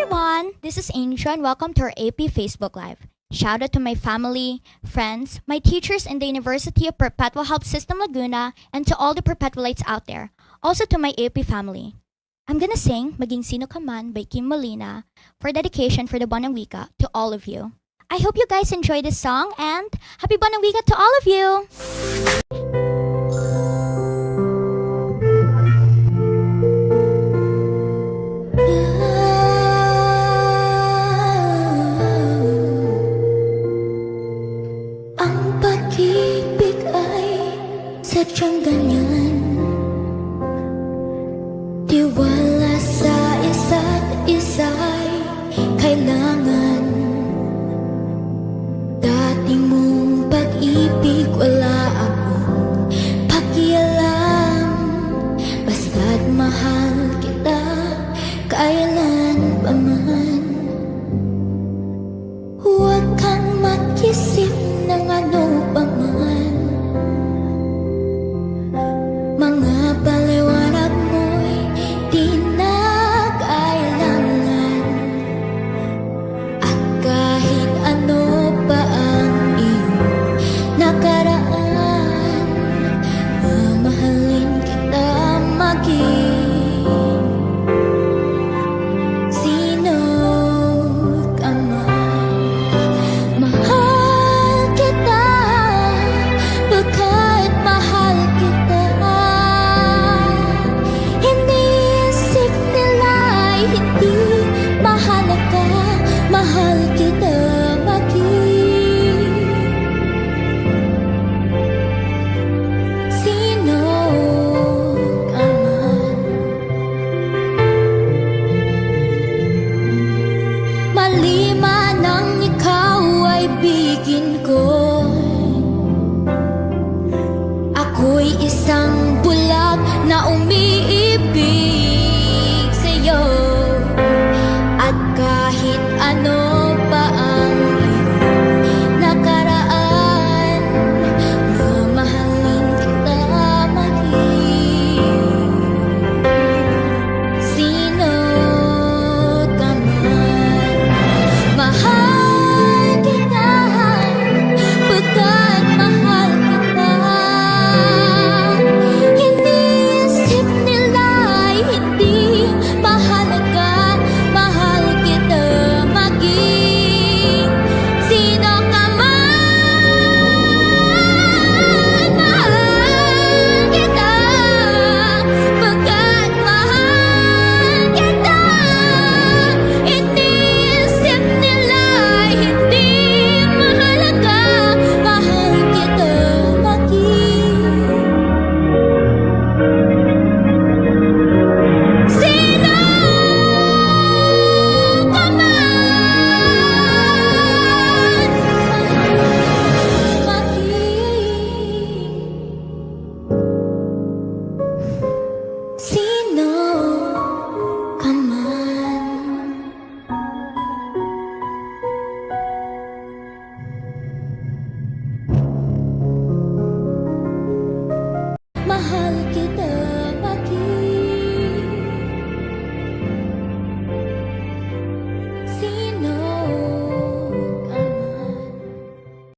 everyone! This is Angel and welcome to our AP Facebook Live. Shout out to my family, friends, my teachers in the University of Perpetual Health System Laguna, and to all the Perpetualites out there. Also to my AP family. I'm gonna sing Maging Sino Ka Man by Kim Molina for dedication for the Bonang Wika to all of you. I hope you guys enjoy this song and happy Bonang Wika to all of you! Ang pag-ibig ay sadyang ganyan, tiwala sa isa't isa'y kailangan. Dati mong pag-ibig wala akong pakialam, basta't mahal kita kailan pa man. Huwag kang mag-isip ng ano pa man, mga paliwanag mo'y di na kailangan. At kahit ano pa ang iyong nakaraan, mamahalin kita maging sino ka man. Mahal kita, baga't mahal kita. Iniisip nila'y hindi mahalaga, mahal kita maging sino ka man. Mali man ang ikaw ay bigin ko, ako'y isang bulag na umiibig.